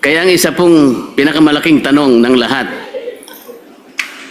Kaya ang isa pong pinakamalaking tanong ng lahat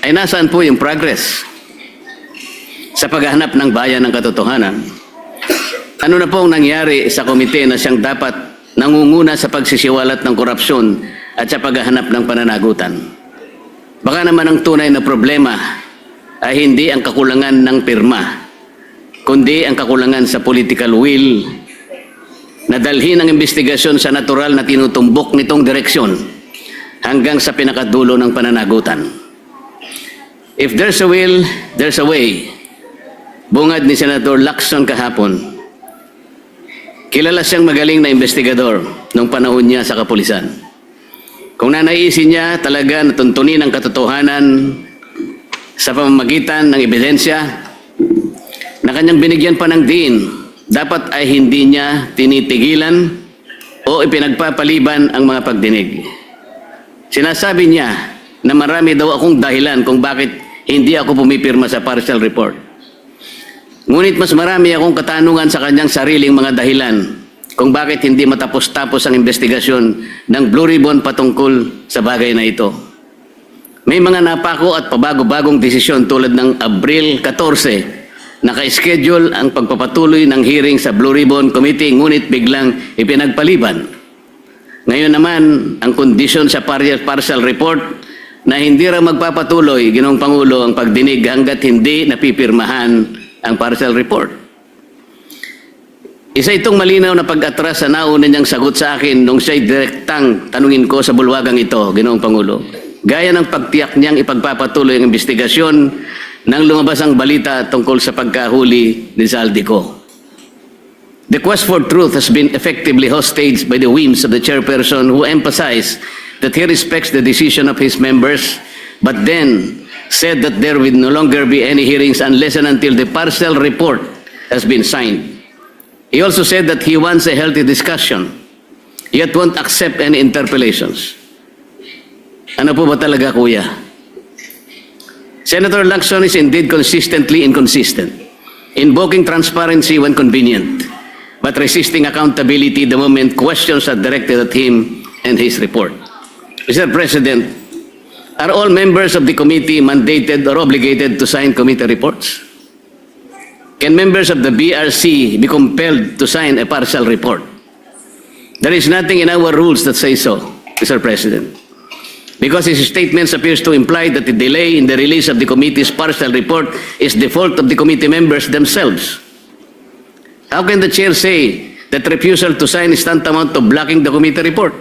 ay nasaan po yung progress sa paghahanap ng bayan ng katotohanan? Ano na po ang nangyari sa komite na siyang dapat nangunguna sa pagsisiwalat ng korupsyon at sa paghahanap ng pananagutan? Baka naman ang tunay na problema ay hindi ang kakulangan ng pirma, kundi ang kakulangan sa political will na dalhin ang investigasyon sa natural na tinutumbok nitong direksyon hanggang sa pinakadulo ng pananagutan. If there's a will, there's a way. Bungad ni Senator Lacson kahapon. Kilala siyang magaling na investigador nung panahon niya sa kapulisan. Kung nanaisin niya talaga na tuntunin ang katotohanan sa pamamagitan ng ebidensya na kanyang binigyan pa ng diin, dapat ay hindi niya tinitigilan o ipinagpapaliban ang mga pagdinig. Sinasabi niya na marami daw akong dahilan kung bakit hindi ako pumipirma sa partial report. Ngunit mas marami akong katanungan sa kanyang sariling mga dahilan kung bakit hindi matapos-tapos ang investigasyon ng Blue Ribbon patungkol sa bagay na ito. May mga napako at pabago-bagong desisyon tulad ng Abril 14, naka-schedule ang pagpapatuloy ng hearing sa Blue Ribbon Committee ngunit biglang ipinagpaliban. Ngayon naman, ang kondisyon sa partial report na hindi raw magpapatuloy, Ginoong Pangulo, ang pagdinig hanggat hindi napipirmahan ang partial report. Isa itong malinaw na pag-atras sa nauna niyang sagot sa akin nung siya'y direktang tanungin ko sa bulwagang ito, Ginoong Pangulo. Gaya ng pagtiyak niyang ipagpapatuloy ang investigasyon nang lumabas ang balita tungkol sa pagkahuli ni Zaldico. The quest for truth has been effectively hostaged by the whims of the chairperson who emphasized that he respects the decision of his members, but then said that there will no longer be any hearings unless and until the partial report has been signed. He also said that he wants a healthy discussion, yet won't accept any interpellations. Ano po ba talaga, kuya? Senator Lacson is indeed consistently inconsistent, invoking transparency when convenient, but resisting accountability the moment questions are directed at him and his report. Mr. President, are all members of the committee mandated or obligated to sign committee reports? Can members of the BRC be compelled to sign a partial report? There is nothing in our rules that says so, Mr. President. Because his statements appears to imply that the delay in the release of the committee's partial report is the fault of the committee members themselves. How can the chair say that refusal to sign is tantamount to blocking the committee report?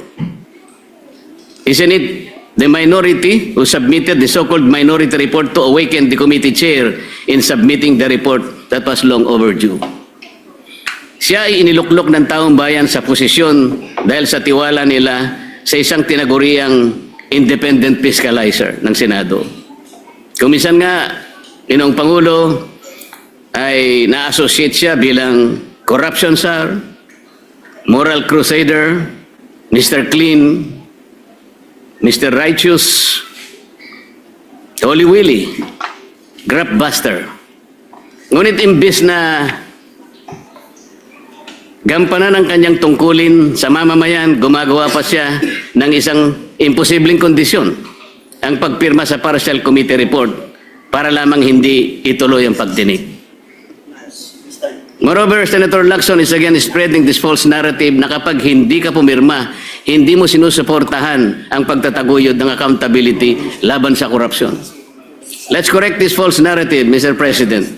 Isn't it the minority who submitted the so-called minority report to awaken the committee chair in submitting the report that was long overdue? Siya ay iniluklok ng taong bayan sa posisyon dahil sa tiwala nila sa isang tinaguriang independent fiscalizer ng Senado. Kuminsan nga, Ginoong Pangulo, ay na-associate siya bilang corruption czar, moral crusader, Mr. Clean, Mr. Righteous, Holy Willie, Grab Buster. Ngunit imbis na gampanan ang kanyang tungkulin sa mamamayan, gumagawa pa siya ng isang imposibleng kondisyon, ang pagpirma sa partial committee report para lamang hindi ituloy ang pagdinig. Moreover, Senator Lacson is again spreading this false narrative na kapag hindi ka pumirma, hindi mo sinusuportahan ang pagtataguyod ng accountability laban sa korupsyon. Let's correct this false narrative, Mr. President.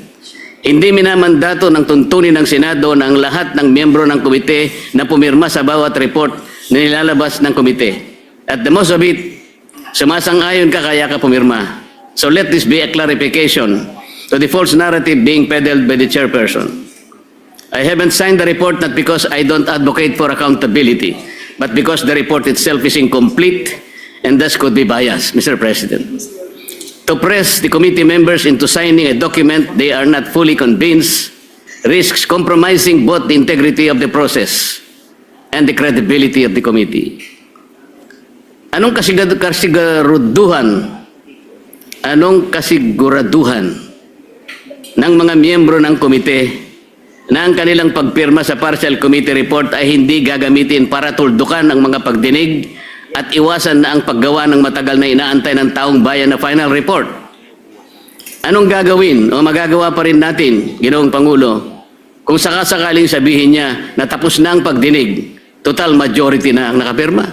Hindi minamandato ng tuntunin ng Senado na ang lahat ng miyembro ng komite na pumirma sa bawat report na nilalabas ng komite. At the most of it, sumasang-ayon ka kaya ka pumirma. So let this be a clarification to the false narrative being peddled by the chairperson. I haven't signed the report not because I don't advocate for accountability, but because the report itself is incomplete and thus could be biased, Mr. President. To press the committee members into signing a document they are not fully convinced risks compromising both the integrity of the process and the credibility of the committee. Anong kasiguraduhan ng mga miyembro ng komite na ang kanilang pagpirma sa partial committee report ay hindi gagamitin para tuldukan ang mga pagdinig at iwasan na ang paggawa ng matagal na inaantay ng taong bayan na final report. Anong gagawin o magagawa pa rin natin, Ginoong Pangulo, kung sakasakaling sabihin niya na tapos na ang pagdinig, total majority na ang nakapirma?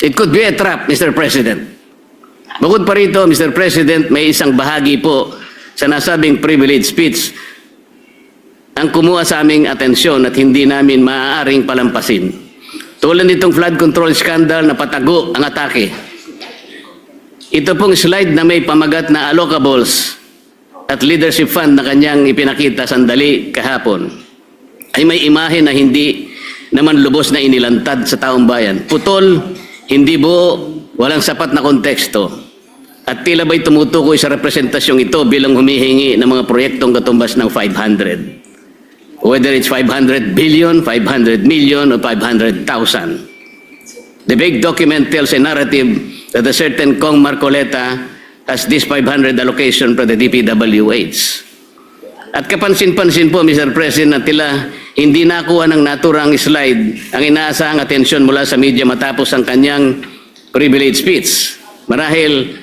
It could be a trap, Mr. President. Bukod pa rito, Mr. President, may isang bahagi po sa nasabing privilege speech ang kumuha sa aming atensyon at hindi namin maaaring palampasin. Tulad nitong flood control scandal na patago ang atake. Ito pong slide na may pamagat na allocables at leadership fund na kanyang ipinakita sandali kahapon ay may imahe na hindi naman lubos na inilantad sa taong bayan. Putol, hindi buo, walang sapat na konteksto. At tila ba'y tumutukoy sa representasyong ito bilang humihingi ng mga proyektong katumbas ng 500. Whether it's 500 billion, 500 million, or 500,000. The big document tells a narrative that a certain Kong Marcoleta has this 500 allocation for the DPWH. At kapansin-pansin po, Mr. President, na tila hindi nakuha ng naturang slide ang inaasahang atensyon mula sa media matapos ang kanyang privilege speech. Marahil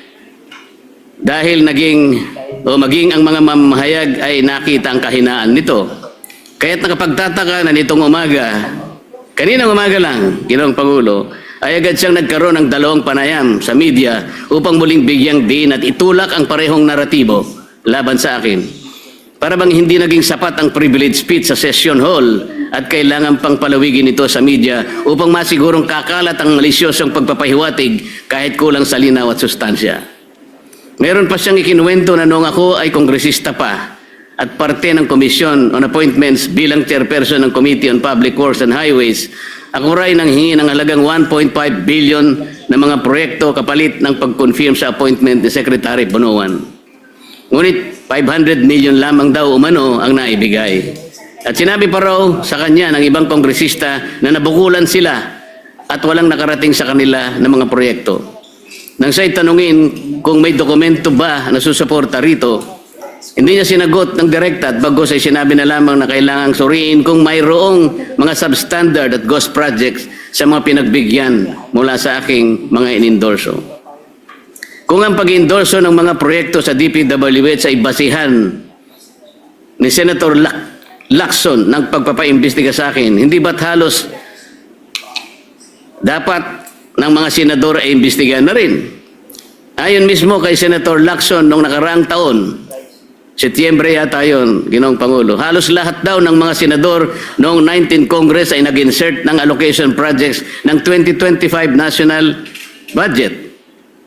dahil maging ang mga mamahayag ay nakita ang kahinaan nito. Kaya't nakapagtataka na nitong umaga, kaninang umaga lang, Ginoong Pangulo, ay agad siyang nagkaroon ng dalawang panayam sa media upang muling bigyang diin at itulak ang parehong naratibo laban sa akin. Para bang hindi naging sapat ang privilege speech sa session hall at kailangan pang palawigin ito sa media upang masigurong kakalat ang malisyosong pagpapahiwatig kahit kulang sa linaw at sustansya. Meron pa siyang ikinuwento na noong ako ay kongresista pa at parte ng Commission on Appointments bilang chairperson ng Committee on Public Works and Highways, ako rin nanghingi ng halagang 1.5 billion na mga proyekto kapalit ng pag-confirm sa appointment ni Secretary Bonoan. Ngunit 500 million lamang daw umano ang naibigay. At sinabi pa raw sa kanya ng ibang kongresista na nabukulan sila at walang nakarating sa kanila ng mga proyekto. Nang siya'y tanungin kung may dokumento ba na susuporta rito, hindi niya sinagot ng direkta at bagos ay sinabi na lamang na kailangang suriin kung mayroong mga substandard at ghost projects sa mga pinagbigyan mula sa aking mga inendorso. Kung ang pag-endorso ng mga proyekto sa DPWH ay basihan ni Senator Lacson ng pagpapaimbestiga sa akin, hindi ba't halos dapat ng mga senador ay imbestigahan na rin? Ayon mismo kay Senator Lacson noong nakaraang taon, Setyembre yata yun, Ginoong Pangulo, halos lahat daw ng mga senador noong 19 Congress ay nag-insert ng allocation projects ng 2025 national budget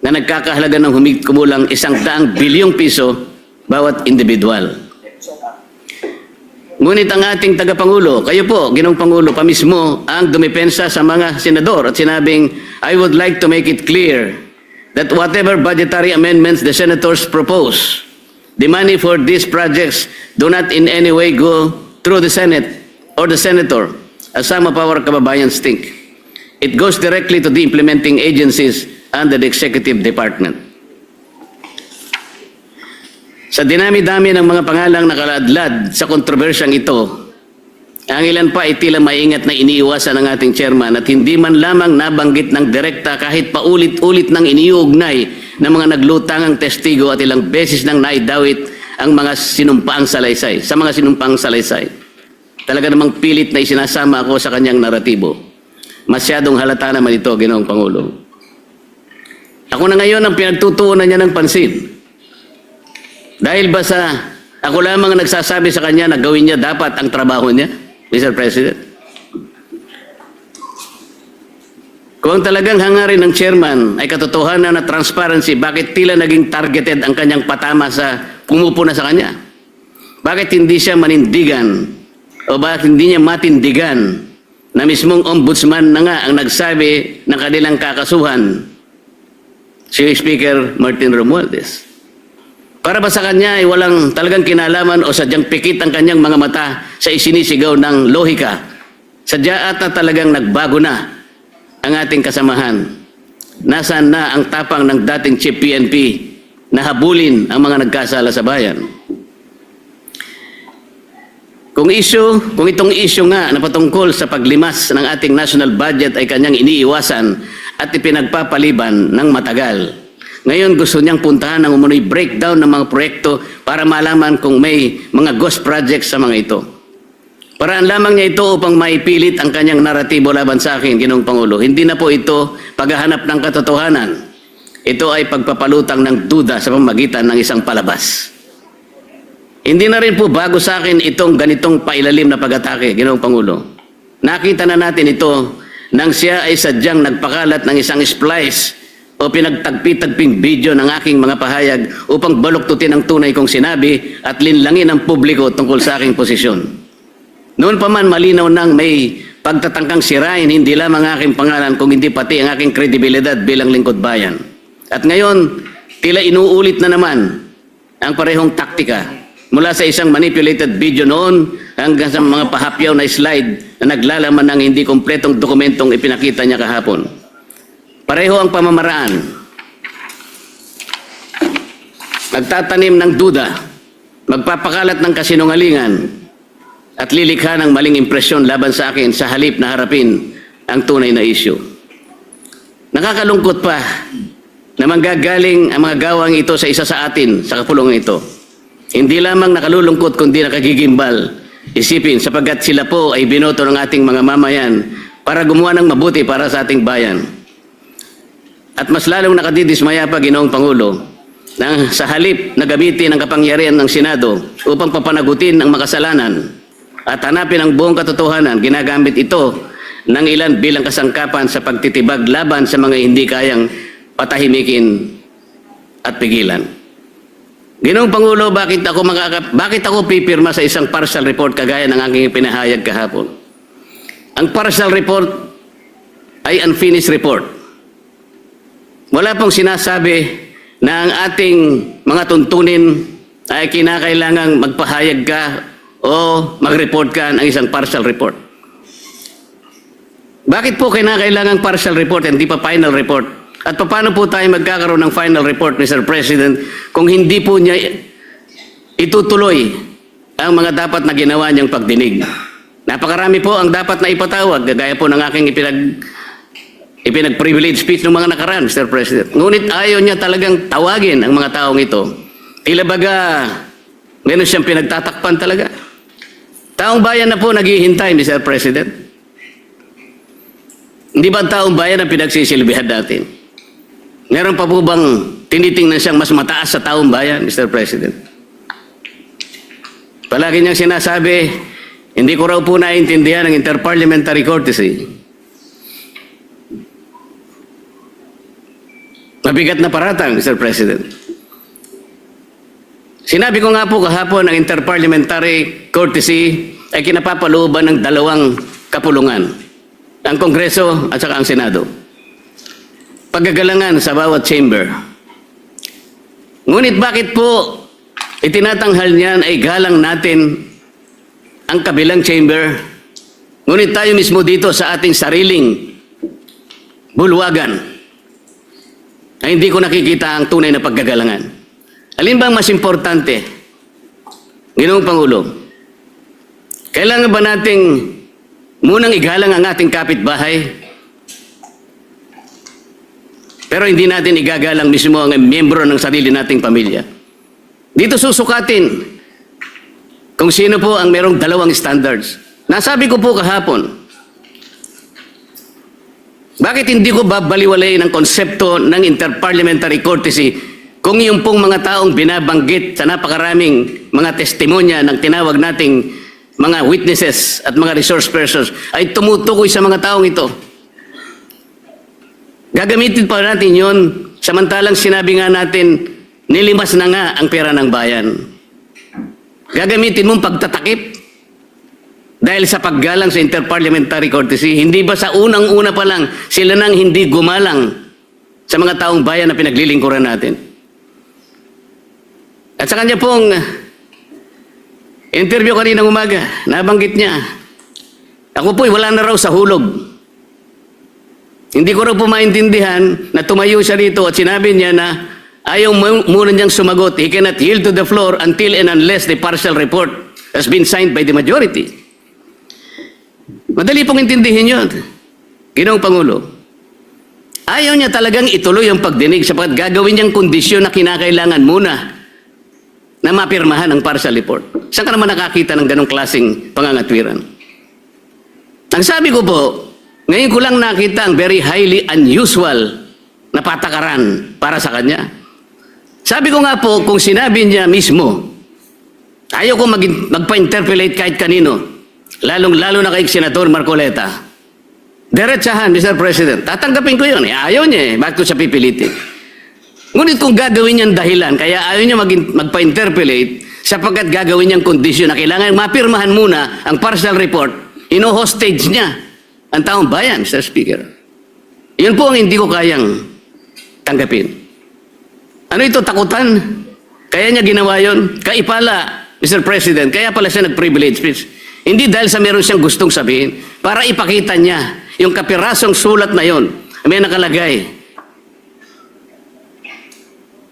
na nagkakahalaga ng kumulang 100 bilyong piso bawat individual. Ngunit ang ating tagapangulo, kayo po, Ginoong Pangulo, pamismo ang dumipensa sa mga senador at sinabing, I would like to make it clear that whatever budgetary amendments the senators propose, the money for these projects do not in any way go through the Senate or the senator, as some of our kababayans think. It goes directly to the implementing agencies under the executive department. Sa dinami-dami ng mga pangalang nakaladlad sa kontrobersyang ito, ang ilan pa ay tila maingat na iniiwasan ng ating chairman at hindi man lamang nabanggit ng direkta kahit paulit-ulit nang iniuugnay ng mga naglutangang testigo at ilang beses nang naidawit ang mga sinumpaang salaysay, sa mga sinumpaang salaysay. Talaga namang pilit na isinasama ako sa kanyang naratibo. Masyadong halata naman ito, Ginoong Pangulo. Ako na ngayon ang pinagtutuunan niya ng pansin. Dahil ba sa ako lamang nagsasabi sa kanya na gawin niya dapat ang trabaho niya, Mr. President? Kung talagang hangarin ng chairman ay katotohanan na transparency, bakit tila naging targeted ang kanyang patama sa pumupuna sa kanya? Bakit hindi siya manindigan o bakit hindi niya matindigan na mismong ombudsman na nga ang nagsabi ng kanilang kakasuhan, si Speaker Martin Romualdez? Para ba sa kanya ay walang talagang kinalaman o sadyang pikit ang kanyang mga mata sa isinisigaw ng lohika? Sadya ata talagang nagbago na ang ating kasamahan. Nasaan na ang tapang ng dating Chief PNP na habulin ang mga nagkasala sa bayan? Kung itong issue nga na patungkol sa paglimas ng ating national budget ay kanyang iniiwasan, at ipinagpapaliban ng matagal. Ngayon gusto niyang puntahan ng umunoy breakdown ng mga proyekto para malaman kung may mga ghost projects sa mga ito. Paraan lamang niya ito upang maipilit ang kanyang naratibo laban sa akin, Ginoong Pangulo. Hindi na po ito paghahanap ng katotohanan. Ito ay pagpapalutang ng duda sa pamamagitan ng isang palabas. Hindi na rin po bago sa akin itong ganitong pailalim na pag-atake, Ginoong Pangulo. Nakita na natin ito nang siya ay sadyang nagpakalat ng isang splice o pinagtagpi-tagping video ng aking mga pahayag upang baluktutin ang tunay kong sinabi at linlangin ang publiko tungkol sa aking posisyon. Noon pa man malinaw nang may pagtatangkang sirain hindi lamang aking pangalan kung hindi pati ang aking kredibilidad bilang lingkod bayan. At ngayon, tila inuulit na naman ang parehong taktika mula sa isang manipulated video noon hanggang sa mga pahapyaw na slide na naglalaman ng hindi kompletong dokumentong ipinakita niya kahapon. Pareho ang pamamaraan. Nagtatanim ng duda, magpapakalat ng kasinungalingan, at lilikha ng maling impresyon laban sa akin sa halip na harapin ang tunay na issue. Nakakalungkot pa na manggagaling ang mga gawang ito sa isa sa atin sa kapulungan ito. Hindi lamang nakalulungkot kundi nakagigimbal. Isipin sapagkat sila po ay binoto ng ating mga mamayan para gumawa ng mabuti para sa ating bayan. At mas lalong nakadidismaya pa, Ginoong Pangulo, na sa halip na gamitin ang kapangyarihan ng Senado upang papanagutin ang makasalanan at hanapin ang buong katotohanan, ginagamit ito ng ilan bilang kasangkapan sa pagtitibag laban sa mga hindi kayang patahimikin at pigilan. Ginoong Pangulo, bakit ako pipirma sa isang partial report kagaya ng aking pinahayag kahapon? Ang partial report ay unfinished report. Wala pong sinasabi na ang ating mga tuntunin ay kinakailangang magpahayag ka o mag-report ka ng isang partial report. Bakit po kinakailangang partial report and hindi pa final report? At paano po tayo magkakaroon ng final report, Mr. President, kung hindi po niya itutuloy ang mga dapat na ginawa niyang pagdinig? Napakarami po ang dapat na ipatawag, gaya po ng aking ipinag-privilege speech ng mga nakaraan, Mr. President. Ngunit ayaw niya talagang tawagin ang mga taong ito. Tila baga, meron siyang pinagtatakpan talaga. Taong bayan na po naghihintay, Mr. President. Hindi ba ang taong bayan ang pinagsisilbihan natin? Meron pa po bang tinitingnan siyang mas mataas sa taong bayan, Mr. President? Palagi niyang sinasabi, hindi ko raw po naiintindihan ang interparliamentary courtesy. Mabigat na paratang, Mr. President. Sinabi ko nga po kahapon ang interparliamentary courtesy ay kinapapalooban ng dalawang kapulungan, ang Kongreso at saka ang Senado. Paggagalangan sa bawat chamber. Ngunit bakit po itinatanghal niyan ay galang natin ang kabilang chamber, ngunit tayo mismo dito sa ating sariling bulwagan ay hindi ko nakikita ang tunay na paggagalangan. Alin bang mas importante? Ginoong Pangulo, kailangan ba nating munang igalang ang ating kapitbahay, pero hindi natin igagalang mismo ang miyembro ng sarili nating pamilya? Dito susukatin kung sino po ang merong dalawang standards. Nasabi ko po kahapon, bakit hindi ko babaliwalay ng konsepto ng interparliamentary courtesy kung yung pong mga taong binabanggit sa napakaraming mga testimonya ng tinawag nating mga witnesses at mga resource persons ay tumutukoy sa mga taong ito? Gagamitin pa natin yon samantalang sinabi nga natin nilimas na nga ang pera ng bayan. Gagamitin mong pagtatakip dahil sa paggalang sa interparliamentary courtesy. Hindi ba sa unang-una pa lang sila nang hindi gumalang sa mga taong bayan na pinaglilingkuran natin? At sa kanya pong interview kaninang umaga, nabanggit niya, ako po'y wala na raw sa hulog. Hindi ko raw po maintindihan na tumayo siya rito at sinabi niya na ayaw muna niyang sumagot. He cannot yield to the floor until and unless the partial report has been signed by the majority. Madali pong intindihin yun, Ginoong Pangulo. Ayaw niya talagang ituloy ang pagdinig sapagkat gagawin niyang kondisyon na kinakailangan muna na mapirmahan ang partial report. Saan ka naman nakakita ng ganong klaseng pangangatwiran? Ang sabi ko po, ngayon ko lang nakita ang very highly unusual na patakaran para sa kanya. Sabi ko nga po, kung sinabi niya mismo, ayaw ko magpa-interpolate kahit kanino, lalong-lalo na kay Senator Marcoleta. Diretsahan, Mr. President. Tatanggapin ko yun. Ayaw niya eh. Bakit ko siya pipilitin? Ngunit kung gagawin niyang dahilan, kaya ayaw niya magpa-interpolate sapagkat gagawin niyang kondisyon na kailangan mapirmahan muna ang partial report, ino-hostage niya ang taong bayan, Mr. Speaker. Yun po ang hindi ko kayang tanggapin. Ano ito, takutan? Kaya niya ginawa yun? Kaipala, Mr. President, kaya pala siya nag-privilege speech. Hindi dahil sa meron siyang gustong sabihin, para ipakita niya yung kapirasong sulat na yon. May nakalagay,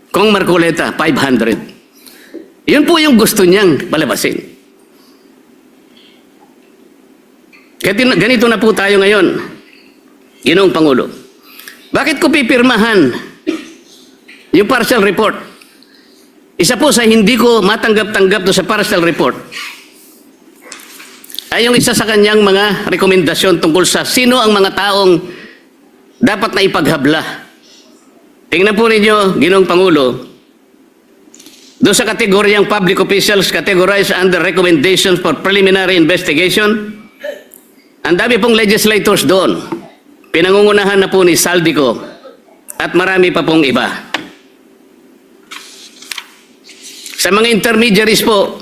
Kong Marcoleta, 500. Yun po yung gusto niyang palabasin. Ganito na po tayo ngayon, Ginoong Pangulo. Bakit ko pipirmahan yung partial report? Isa po sa hindi ko matanggap-tanggap sa partial report ay yung isa sa kanyang mga rekomendasyon tungkol sa sino ang mga taong dapat na ipaghabla. Tingnan po ninyo, Ginoong Pangulo, doon sa kategoryang public officials categorized under recommendations for preliminary investigation, ang dami pong legislators doon. Pinangungunahan na po ni Saldico at marami pa pong iba. Sa mga intermediaries po,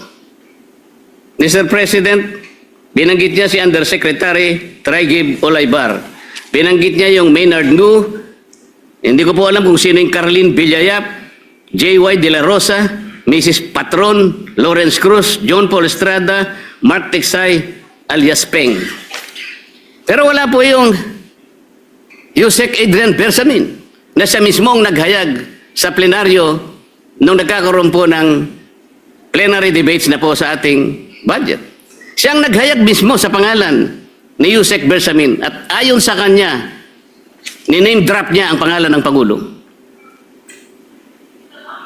Mr. President, binanggit niya si Undersecretary Traigib Olaybar. Binanggit niya yung Maynard Ngu. Hindi ko po alam kung sino yung Caroline Villayap, J.Y. De La Rosa, Mrs. Patron, Lawrence Cruz, John Paul Estrada, Mark Tiksay, alias Peng. Pero wala po yung Yusek Adrian Bersamin na siya mismong naghayag sa plenaryo nung nagkakaroon po ng plenary debates na po sa ating budget. Siyang naghayag mismo sa pangalan ni Yusek Bersamin at ayon sa kanya, ni-name drop niya ang pangalan ng Pangulo.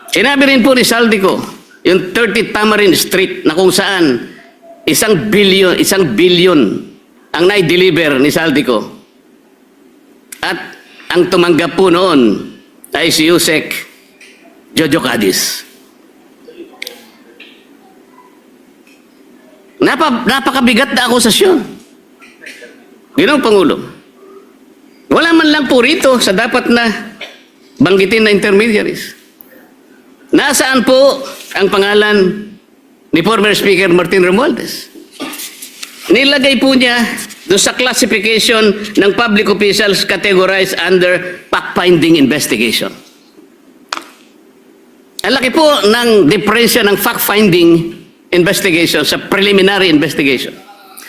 Sinabi rin po ni Saldico, yung 30 Tamarin Street na kung saan 1 billion ang nai-deliver ni Saldico. At ang tumanggap po noon ay si Yusek Jojo Cadiz. Napakabigat na akusasyon. Ginoong Pangulo, wala man lang po rito sa dapat na banggitin na intermediaries. Nasaan po ang pangalan ni former Speaker Martin Romualdez? Nilagay po niya doon sa classification ng public officials categorized under fact-finding investigation. Ang laki po ng diferensya ng fact-finding investigation sa preliminary investigation.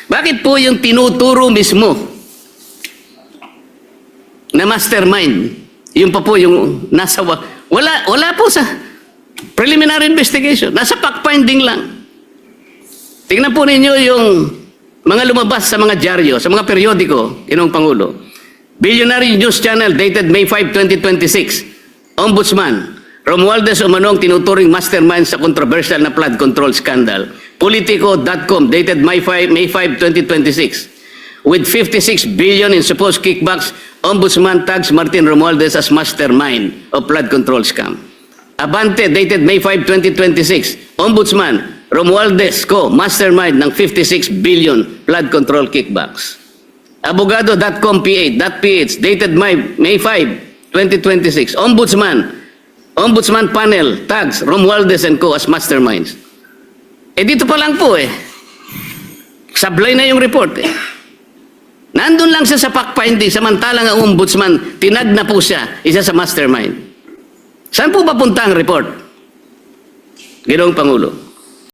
Bakit po yung tinuturo mismo na mastermind, yung pa po yung nasa, wala po sa preliminary investigation, nasa fact-finding lang. Tingnan po ninyo yung mga lumabas sa mga dyaryo, sa mga periodiko, Ginoong Pangulo. Billionaire News Channel dated May 5, 2026, Ombudsman, Romualdez umanong tinuturing mastermind sa controversial na flood control scandal. Politico.com dated May 5, 2026. With 56 billion in supposed kickbacks, Ombudsman tags Martin Romualdez as mastermind of flood control scam. Abante dated May 5, 2026. Ombudsman, Romualdez mastermind ng 56 billion flood control kickbacks. Abogado.com PH dated May 5, 2026. Ombudsman panel tags Romualdez and Co as masterminds. Dito pa lang po sablay na yung report Nandun lang siya sa fact-finding, samantalang ang ombudsman, tinag na po siya, isa sa mastermind. Saan po papunta ang report? Ginoong Pangulo?